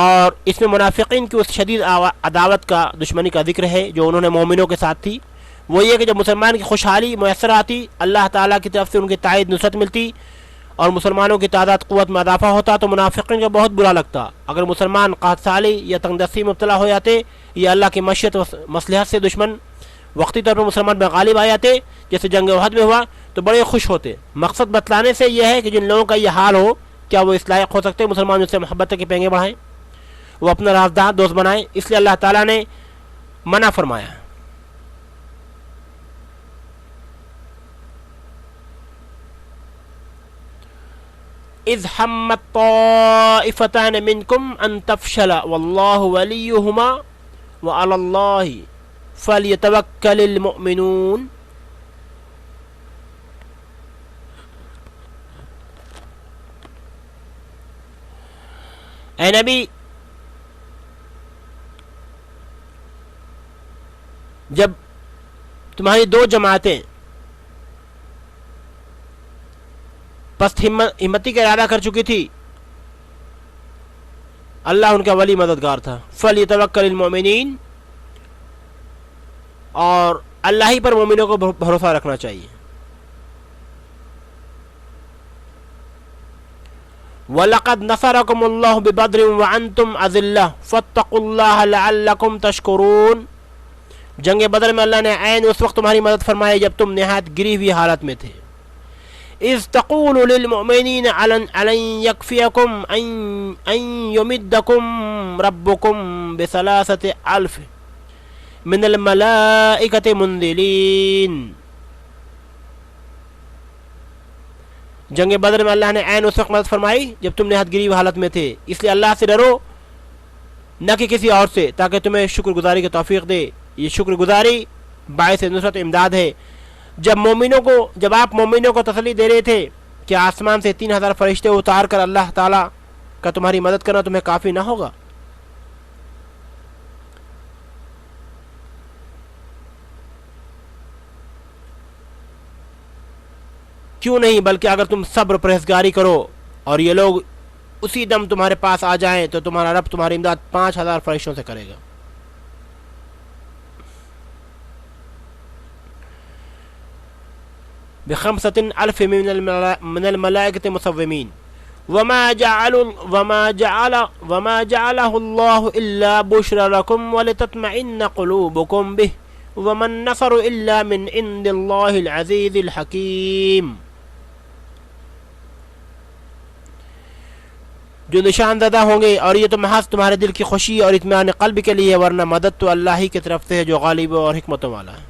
اور اس میں منافقین کی اس شدید عداوت کا دشمنی کا ذکر ہے جو انہوں نے مومنوں کے ساتھ تھی. وہ یہ کہ جب مسلمان کی خوشحالی میسر آتی اللہ تعالیٰ کی طرف سے ان کی تائید نصرت ملتی اور مسلمانوں کی تعداد قوت میں اضافہ ہوتا تو منافقین کو بہت برا لگتا. اگر مسلمان قحط سالی یا تنگ دستی میں مبتلا ہو جاتے یا اللہ کی مشیت و مصلحت سے دشمن وقتی طور پر مسلمان میں غالب آ جاتے جیسے جنگ احد میں ہوا تو بڑے خوش ہوتے. مقصد بتلانے سے یہ ہے کہ جن لوگوں کا یہ حال ہو کیا وہ اس لائق ہو سکتے مسلمان سے محبت کے پینگے بڑھائیں, وہ اپنا رازدار دوست بنائیں. اس لیے اللہ تعالیٰ نے منع فرمایا. اذ همت طائفتان منکم ان تفشل واللہ ولیہما وعلی اللہ فلیتوکل المؤمنون. اے نبی جب تمہاری دو جماعتیں پست ہمتی کا ارادہ کر چکی تھی اللہ ان کا ولی مددگار تھا. فلیتوکل المؤمنین اور اللہ ہی پر مومنوں کو بھروسہ رکھنا چاہیے. وَلَقَدْ نَصَرَكُمُ اللَّهُ بِبَدْرٍ وَأَنْتُمْ أَذِلَّةٌ فَاتَّقُوا اللَّهَ لَعَلَّكُمْ تَشْكُرُونَ. جنگ بدر میں اللہ نے عین اس وقت تمہاری مدد فرمائی جب تم نہایت گری ہوئی حالت میں تھے. اذ تقول للمؤمنین ألن يكفيكم ان يمدكم ربكم ب3,000 من الملائکة منزلین. جنگ بدر میں اللہ نے عین اس وقت مدد فرمائی جب تم نہایت گری ہوئی حالت میں تھے. اس لیے اللہ سے ڈرو نہ کہ کسی اور سے تاکہ تمہیں شکر گزاری کی توفیق دے. یہ شکر گزاری باعث نصرت امداد ہے. جب آپ مومنوں کو تسلی دے رہے تھے کہ آسمان سے 3,000 فرشتے اتار کر اللہ تعالیٰ کا تمہاری مدد کرنا تمہیں کافی نہ ہوگا. کیوں نہیں بلکہ اگر تم صبر پرہیزگاری کرو اور یہ لوگ اسی دم تمہارے پاس آ جائیں تو تمہارا رب تمہاری امداد 5,000 فرشتوں سے کرے گا. ب5,000 من الملائکة مسومین. وما جعله الله إلا بشرى لكم ولتطمئن قلوبكم به وما النصر إلا من عند الله العزيز الحكيم. جو نشان زدہ ہوں گے اور یہ تو محض تمہارے دل کی خوشی اور اطمینان قلب کے لیے, ورنہ مدد تو اللہ ہی کی طرف سے ہے جو غالب اور حکمتوں والا ہے.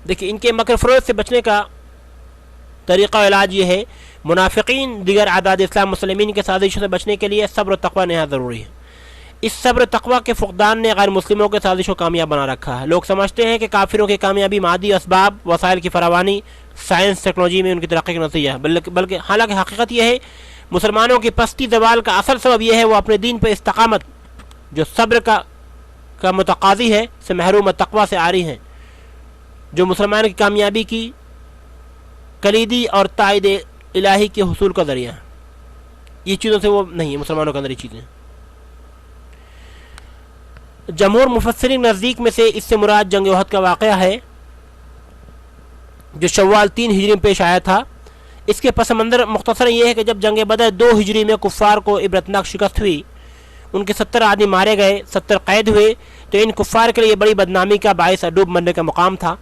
دیکھیں ان کے مکر فروغ سے بچنے کا طریقہ علاج یہ ہے. منافقین دیگر اعداد اسلام مسلمین کے سازشوں سے بچنے کے لیے صبر و تقوی نہایت ضروری ہے. اس صبر و تقوی کے فقدان نے غیر مسلموں کے سازشوں کو کامیاب بنا رکھا ہے. لوگ سمجھتے ہیں کہ کافروں کی کامیابی مادی اسباب وسائل کی فراوانی سائنس ٹیکنالوجی میں ان کی ترقی کا نتیجہ ہے, بلکہ حالانکہ حقیقت یہ ہے مسلمانوں کی پستی زوال کا اصل سبب یہ ہے وہ اپنے دین پر استقامت جو صبر کا متقاضی ہے سے محروم تقوی سے آ رہی ہیں, جو مسلمان کی کامیابی کی کلیدی اور تائید الہی کے حصول کا ذریعہ ہے. یہ چیزوں سے وہ نہیں ہے مسلمانوں کے اندر یہ چیزیں. جمہور مفسرین نزدیک میں سے اس سے مراد جنگ احد کا واقعہ ہے جو شوال 3 ہجری میں پیش آیا تھا. اس کے پس منظر مختصر یہ ہے کہ جب جنگ بدر 2 ہجری میں کفار کو عبرتناک شکست ہوئی, ان کے 70 آدمی مارے گئے, 70 قید ہوئے, تو ان کفار کے لیے بڑی بدنامی کا باعث ڈوب مرنے کا مقام تھا.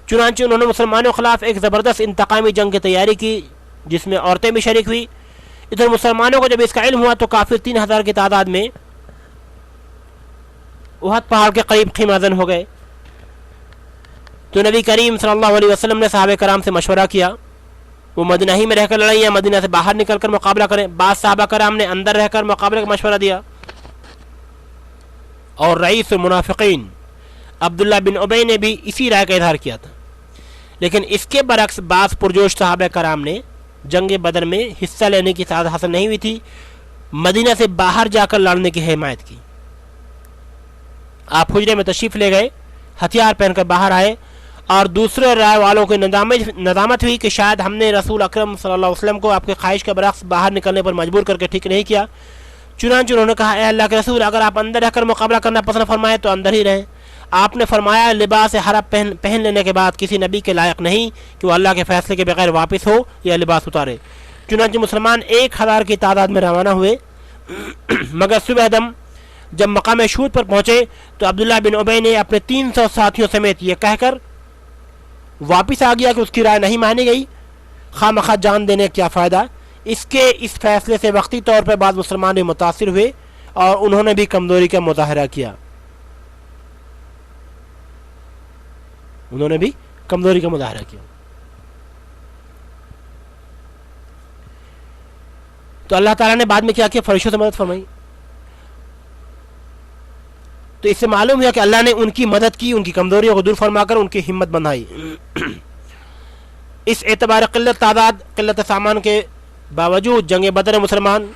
چنانچہ انہوں نے مسلمانوں کے خلاف ایک زبردست انتقامی جنگ کی تیاری کی جس میں عورتیں بھی شریک ہوئی. ادھر مسلمانوں کو جب اس کا علم ہوا تو کافر 3,000 کی تعداد میں احد پہاڑ کے قریب خیمہ زن ہو گئے. تو نبی کریم صلی اللہ علیہ وسلم نے صحابہ کرام سے مشورہ کیا. وہ مدینہ ہی میں رہ کر لڑیں یا مدینہ سے باہر نکل کر مقابلہ کریں. بعض صحابہ کرام نے اندر رہ کر مقابلے کا مشورہ دیا. اور رئیس المنافقین عبداللہ بن ابی نے بھی اسی رائے کا اظہار کیا تھا. لیکن اس کے برعکس بعض پرجوش صحابہ کرام نے جنگ بدر میں حصہ لینے کی سعادت حاصل نہیں ہوئی تھی، مدینہ سے باہر جا کر لڑنے کی حمایت کی. آپ حجرے میں تشریف لے گئے، ہتھیار پہن کر باہر آئے، اور دوسرے رائے والوں کو ندامت ہوئی کہ شاید ہم نے رسول اکرم صلی اللہ علیہ وسلم کو آپ کے خواہش کے برعکس باہر نکلنے پر مجبور کر کے ٹھیک نہیں کیا. چنانچہ انہوں نے کہا اے اللہ کے رسول، اگر آپ اندر رہ کر مقابلہ کرنا پسند فرمائے تو اندر ہی رہیں. آپ نے فرمایا لباس حرم پہن لینے کے بعد کسی نبی کے لائق نہیں کہ وہ اللہ کے فیصلے کے بغیر واپس ہو یا لباس اتارے. چنانچہ مسلمان 1000 کی تعداد میں روانہ ہوئے، مگر صبح دم جب مقام شہود پر پہنچے تو عبداللہ بن ابی نے اپنے 300 ساتھیوں سمیت یہ کہہ کر واپس آ گیا کہ اس کی رائے نہیں مانی گئی، خواہ مخواہ جان دینے کا کیا فائدہ. اس فیصلے سے وقتی طور پر بعض مسلمان بھی متاثر ہوئے اور انہوں نے بھی کمزوری کا مظاہرہ کیا. تو اللہ تعالیٰ نے بعد میں کیا کیا؟ فرشتوں سے مدد فرمائی. تو اس سے معلوم ہوا کہ اللہ نے ان کی مدد کی، ان کی کمزوریوں کو دور فرما کر ان کی ہمت بندھائی. اس اعتبار قلت تعداد، قلت سامان کے باوجود جنگ بدر مسلمان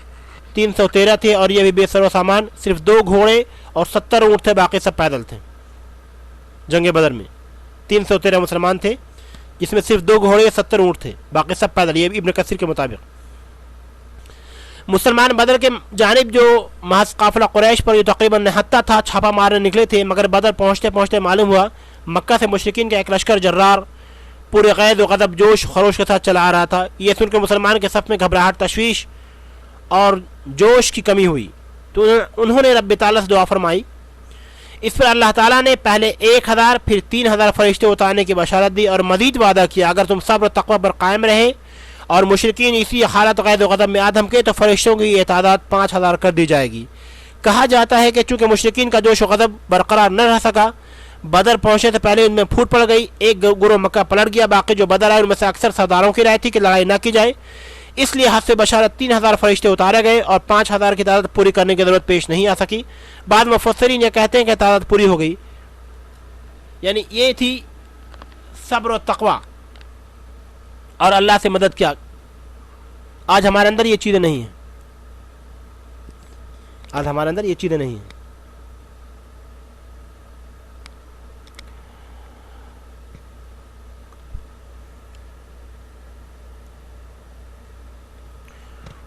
313 تھے، اور یہ بھی بے سر و سامان، صرف 2 گھوڑے اور 70 اونٹ تھے، باقی سب پیدل تھے. جنگ بدر میں 313 مسلمان تھے، جس میں صرف 2 گھوڑے 70 اونٹ تھے، باقی سب پیدل. یہ ابن کثیر کے مطابق مسلمان بدر کے جانب جو محض قافلہ قریش پر جو تقریباً نہتہ تھا چھاپا مارنے نکلے تھے، مگر بدر پہنچتے پہنچتے معلوم ہوا مکہ سے مشرکین کا ایک لشکر جرار پورے غیظ و غضب، جوش خروش کے ساتھ چلا آ رہا تھا. یہ سن کے مسلمان کے صف میں گھبراہٹ، تشویش اور جوش کی کمی ہوئی. تو انہوں نے رب تعالیٰ سے دعا فرمائی. اس پر اللہ تعالیٰ نے پہلے 1000 پھر 3000 فرشتے اتارنے کی بشارت دی اور مزید وعدہ کیا اگر تم صبر و تقوی پر قائم رہے اور مشرکین اسی حالت غیظ و غضب میں آدم کے تو فرشتوں کی یہ تعداد 5000 کر دی جائے گی. کہا جاتا ہے کہ چونکہ مشرکین کا جوش و غضب برقرار نہ رہ سکا، بدر پہنچنے سے پہلے ان میں پھوٹ پڑ گئی. ایک گروہ مکہ پلٹ گیا، باقی جو بدر آئے ان میں سے اکثر سرداروں کی رائے تھی کہ لڑائی نہ کی جائے، اس لیے حد سے بشارت 3000 فرشتے اتارے گئے اور 5000 کی تعداد پوری کرنے کی ضرورت پیش نہیں آ سکی. بعض مفسرین یہ کہتے ہیں کہ تعداد پوری ہو گئی. یعنی یہ تھی صبر و تقوی اور اللہ سے مدد کیا. آج ہمارے اندر یہ چیزیں نہیں ہیں.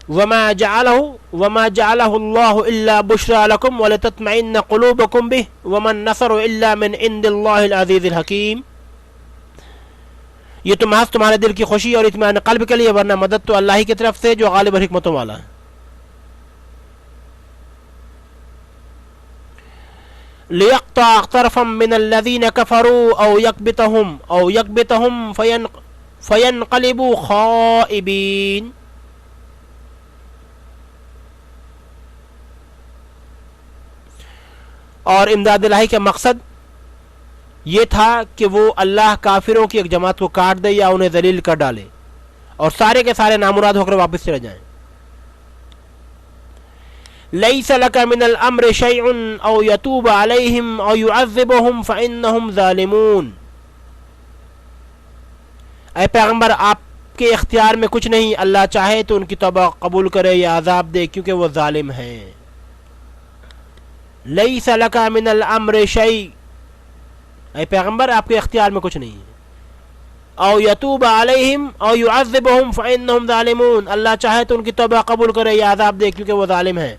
وما جعله الله الا بشرى لكم ولتطمئن قلوبكم به وما النصر الا من عند الله العزيز الحكيم. یہ تو محض تمہارے دل کی خوشی اور اطمینان قلب کے لیے، ورنہ مدد تو اللہ ہی کی طرف سے جو غالب اور حکمتوں والا ہے. ليقطع طرفا من الذين كفروا او يكبتهم فينقلبوا خائبين. اور امداد الہی کا مقصد یہ تھا کہ وہ اللہ کافروں کی ایک جماعت کو کاٹ دے یا انہیں ذلیل کر ڈالے اور سارے کے سارے نامراد ہو کر واپس چلے جائیں. لیس لک من الامر شیء او یتوب علیہم او یعذبہم فانہم ظالمون. اے پیغمبر آپ کے اختیار میں کچھ نہیں، اللہ چاہے تو ان کی توبہ قبول کرے یا عذاب دے کیونکہ وہ ظالم ہیں. لیس لک من الامر شیء، اے پیغمبر آپ کے اختیار میں کچھ نہیں. او یتوب علیہم او یعذبہم فانہم ظالمون، اللہ چاہے تو ان کی توبہ قبول کرے یا عذاب دے کیونکہ وہ ظالم ہیں.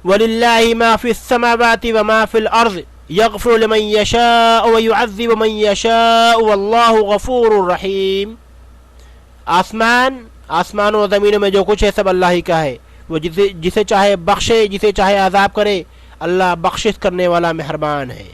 وَلِلَّهِ مَا فِي السَّمَاوَاتِ وَمَا فِي الْأَرْضِ يَغْفِرُ لِمَن يَشَاءُ وَيُعَذِّبُ مَن يَشَاءُ وَاللَّهُ غَفُورٌ رَحِيمٌ. آسمانوں و زمینوں میں جو کچھ ہے سب اللہ ہی کا ہے. وہ جسے چاہے بخشے، جسے چاہے عذاب کرے. اللہ بخشش کرنے والا مہربان ہے.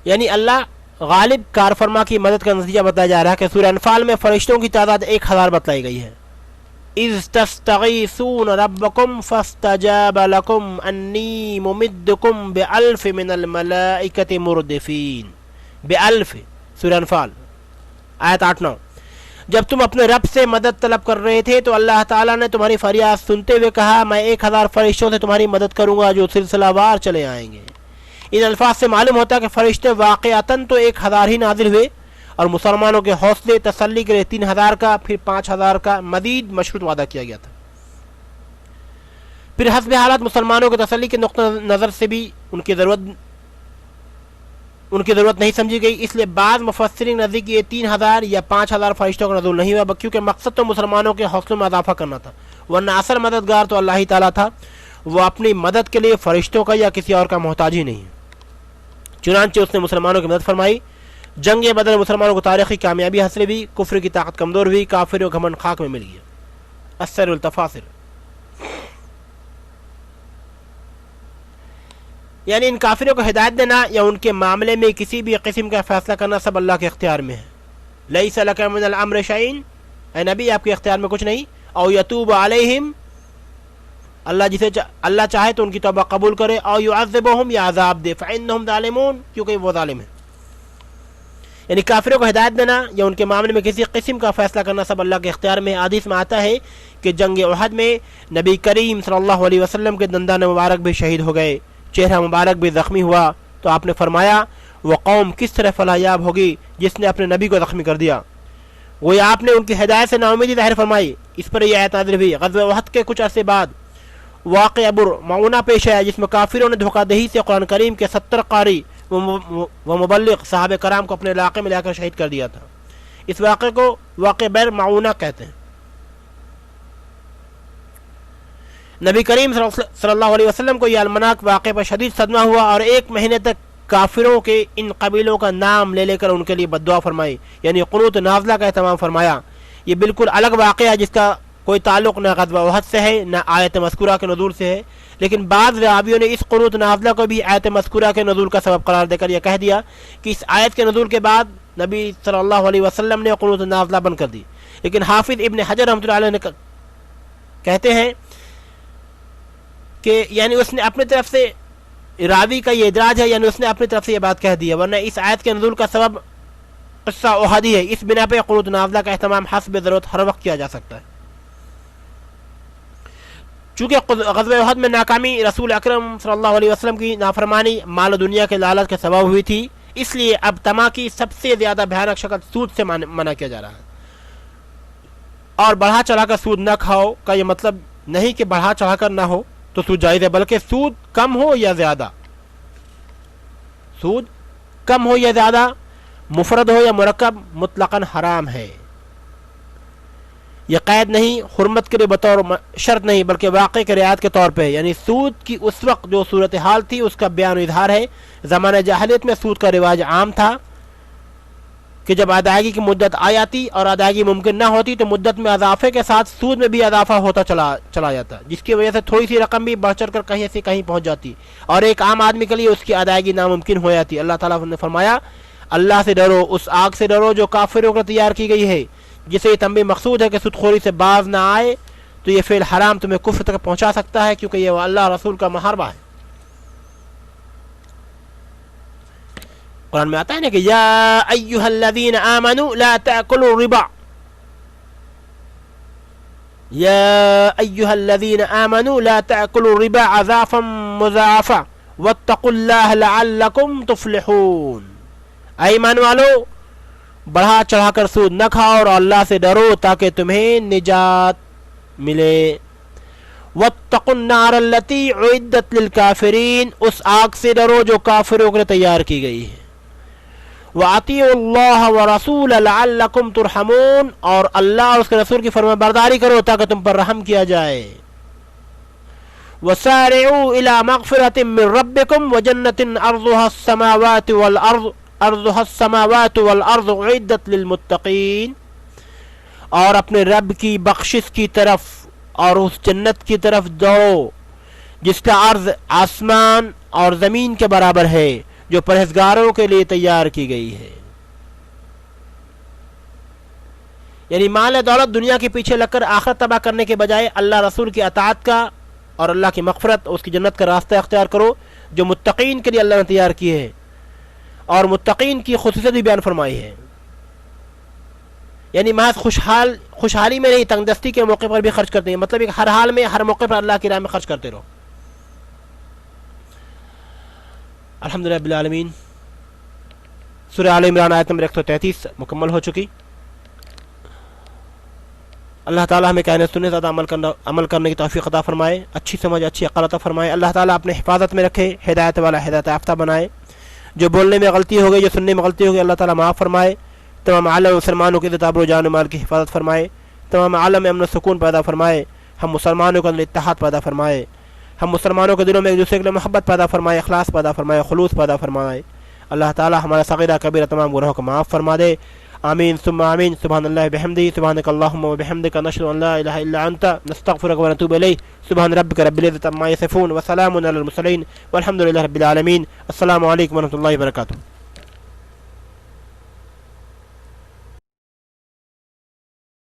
یعنی اللہ غالب کار فرما کی مدد کا نتیجہ بتایا جا رہا ہے کہ سورہ انفال میں فرشتوں کی تعداد 1000 بتلائی گئی ہے. اذ تستغیثون ربکم فاستجاب لکم انی ممدکم بألف من الملائکۃ مردفین. بألف، سورہ انفال آیت 8-9. جب تم اپنے رب سے مدد طلب کر رہے تھے تو اللہ تعالیٰ نے تمہاری فریاد سنتے ہوئے کہا میں 1000 فرشتوں سے تمہاری مدد کروں گا جو سلسلہ وار چلے آئیں گے. ان الفاظ سے معلوم ہوتا ہے کہ فرشتے واقعتاً تو 1000 ہی نازل ہوئے اور مسلمانوں کے حوصلے تسلی کے لیے 3000 کا پھر 5000 کا مزید مشروط وعدہ کیا گیا تھا. پھر حسب حالات مسلمانوں کے تسلی کے نقطہ نظر سے بھی ان کی ضرورت نہیں سمجھی گئی. اس لیے بعض مفسرین نزدیک یہ 3000 یا 5000 فرشتوں کا نزول نہیں ہوا کیونکہ مقصد تو مسلمانوں کے حوصلوں میں اضافہ کرنا تھا، ورنہ اصل مددگار تو اللہ ہی تعالیٰ تھا. وہ اپنی مدد کے لیے فرشتوں کا یا کسی اور کا محتاج ہی نہیں. چنانچہ اس نے مسلمانوں کی مدد فرمائی. جنگ بدر مسلمانوں کو تاریخی کامیابی حاصل ہوئی، کفر کی طاقت کمزور ہوئی، کافر و گھمنڈ خاک میں مل گیا. السر التفاصر، یعنی ان کافروں کو ہدایت دینا یا ان کے معاملے میں کسی بھی قسم کا فیصلہ کرنا سب اللہ کے اختیار میں ہے. لیس لک من الامر شیء، اے نبی آپ کے اختیار میں کچھ نہیں. او یتوب علیہم، اللہ چاہے تو ان کی توبہ قبول کرے. او یعذبہم، یا عذاب دے. فانہم ظالمون، کیونکہ وہ ظالم ہیں. یعنی کافروں کو ہدایت دینا یا ان کے معاملے میں کسی قسم کا فیصلہ کرنا سب اللہ کے اختیار میں ہے. حدیث میں آتا ہے کہ جنگ احد میں نبی کریم صلی اللہ علیہ وسلم کے دندان مبارک بھی شہید ہو گئے، چہرہ مبارک بھی زخمی ہوا. تو آپ نے فرمایا وہ قوم کس طرح فلاح یاب ہوگی جس نے اپنے نبی کو زخمی کر دیا. وہ آپ نے ان کی ہدایت سے ناامیدی ظاہر فرمائی. اس پر یہ آیت نازل ہوئی. غزوہ احد کے کچھ عرصے بعد واقعہ معونہ پیش آیا جس میں کافروں نے دھوکہ دہی سے قرآن کریم کے 70 قاری و مبلغ صحابہ کرام کو اپنے علاقے میں لا کر شہید کر دیا تھا. اس واقعے کو واقع بیر معونہ کہتے ہیں. نبی کریم صلی اللہ علیہ وسلم کو یہ المناک واقعے پر شدید صدمہ ہوا اور 1 مہینے تک کافروں کے ان قبیلوں کا نام لے لے کر ان کے لیے بددعا فرمائی، یعنی قنوت نازلہ کا اہتمام فرمایا. یہ بالکل الگ واقعہ ہے جس کا کوئی تعلق نہ غزوہ احد سے ہے نہ آیت مذکورہ کے نزول سے ہے. لیکن بعض راویوں نے اس قنوت نازلہ کو بھی آیت مذکورہ کے نزول کا سبب قرار دے کر یہ کہہ دیا کہ اس آیت کے نزول کے بعد نبی صلی اللہ علیہ وسلم نے قنوت نازلہ بند کر دی. لیکن حافظ ابن حجر رحمۃ اللہ علیہ نے کہتے ہیں کہ یعنی اس نے اپنی طرف سے، راوی کا یہ ادراج ہے، یعنی اس نے اپنی طرف سے یہ بات کہہ دی ہے، ورنہ اس آیت کے نزول کا سبب قصہ احدی ہے. اس بنا پہ قنوت نازلہ کا اہتمام حسب ضرورت ہر وقت کیا جا سکتا ہے. چونکہ غزوہ احد میں ناکامی رسول اکرم صلی اللہ علیہ وسلم کی نافرمانی مال و دنیا کے لالچ کے سبب ہوئی تھی، اس لیے اب طمع کی سب سے زیادہ بھیانک شکل سود سے منع کیا جا رہا ہے. اور بڑھا چڑھا کر سود نہ کھاؤ کا یہ مطلب نہیں کہ بڑھا چڑھا کر نہ ہو تو سود جائز ہے، بلکہ سود کم ہو یا زیادہ، سود کم ہو یا زیادہ، مفرد ہو یا مرکب، مطلقاً حرام ہے. یہ قید نہیں، حرمت کے لیے بطور شرط نہیں، بلکہ واقع کے رعایت کے طور پہ. یعنی سود کی اس وقت جو صورتحال تھی اس کا بیان و اظہار ہے. زمانہ جاہلیت میں سود کا رواج عام تھا کہ جب ادائیگی کی مدت آ جاتی اور ادائیگی ممکن نہ ہوتی تو مدت میں اضافے کے ساتھ سود میں بھی اضافہ ہوتا چلا جاتا، جس کی وجہ سے تھوڑی سی رقم بھی بڑھ چڑھ کر کہیں سے کہیں پہنچ جاتی اور ایک عام آدمی کے لیے اس کی ادائیگی ناممکن ہو جاتی. اللہ تعالیٰ نے فرمایا اللہ سے ڈرو، اس آگ سے ڈرو جو کافروں کو تیار کی گئی ہے، جسے یہ تنبیہ مقصود ہے کہ سود خوری سے باز نہ آئے تو یہ فعل حرام تمہیں کفر تک پہنچا سکتا ہے، کیونکہ یہ اللہ رسول کا محاربہ ہے. قرآن میں آتا ہے نا کہ یا ایھا الذین آمنوا لا تأکلوا الربا، یا ایھا الذین آمنوا لا تأکلوا الربا اضعافا مضاعفا واتقوا اللہ لعلکم تفلحون. اے ایمان والو بڑھا چڑھا کر سود نہ کھاؤ اور اللہ سے ڈرو تاکہ تمہیں نجات ملے. واتقوا النار التي اعدت للکافرین، اس آگ سے ڈرو جو کافروں کے لیے تیار کی گئی ہے. وَأَطِيعُوا اللَّهَ وَرَسُولَهُ لَعَلَّكُمْ تُرْحَمُونَ، اور اللہ اور اس کے رسول کی فرمان برداری کرو تاکہ تم پر رحم کیا جائے. وَسَارِعُوا إِلَى مَغْفِرَةٍ مِّن رَّبِّكُمْ وَجَنَّةٍ أَرْضُهَا السَّمَاوَاتُ وَالْأَرْضُ أُعِدَّتْ لِلْمُتَّقِينَ، اور اپنے رب کی بخشش کی طرف اور اس جنت کی طرف دوڑو جس کا عرض آسمان اور زمین کے برابر ہے، جو پرہیزگاروں کے لیے تیار کی گئی ہے. یعنی مال دولت دنیا کے پیچھے لگ کر آخرت تباہ کرنے کے بجائے اللہ رسول کی اطاعت کا اور اللہ کی مغفرت اور اس کی جنت کا راستہ اختیار کرو جو متقین کے لیے اللہ نے تیار کی ہے، اور متقین کی خصوصیت بھی بیان فرمائی ہے. یعنی محض خوشحالی میں نہیں، تنگ دستی کے موقع پر بھی خرچ کرتے ہیں، مطلب ہر حال میں ہر موقع پر اللہ کی راہ میں خرچ کرتے رہو. الحمدللہ رب العالمین. سورہ آل عمران آیت نمبر 133 مکمل ہو چکی. اللہ تعالیٰ ہمیں کہنے سننے زیادہ عمل کرنے کی توفیق عطا فرمائے، اچھی سمجھ اچھی عقل عطا فرمائے. اللہ تعالیٰ اپنے حفاظت میں رکھے، ہدایت والا ہدایت یافتہ بنائے. جو بولنے میں غلطی ہو گئی، جو سننے میں غلطی ہو گئی، اللہ تعالیٰ معاف فرمائے. تمام عالم مسلمانوں کے عزت و جان و مال کی حفاظت فرمائے. تمام عالم میں امن و سکون پیدا فرمائے. ہم مسلمانوں کے اندر اتحاد پیدا فرمائے. ہم مسلمانوں کے دلوں میں ایک دوسرے کے لیے محبت پیدا فرمائے، اخلاص پیدا فرمائے، خلوص پیدا فرمائے. اللہ تعالیٰ ہمارا صغیرہ کبیرہ تمام گناہوں کو معاف فرما دے. آمین ثم آمین. سبحان اللہ بحمدہ، سبحانک اللہم وبحمدک، نشہد ان لا الہ الا انت، نستغفرک ونتوب الیک. سبحان ربک رب العزۃ عما یصفون وسلام علی المرسلین والحمد للہ رب العالمین. السلام علیکم ورحمۃ اللہ وبرکاتہ.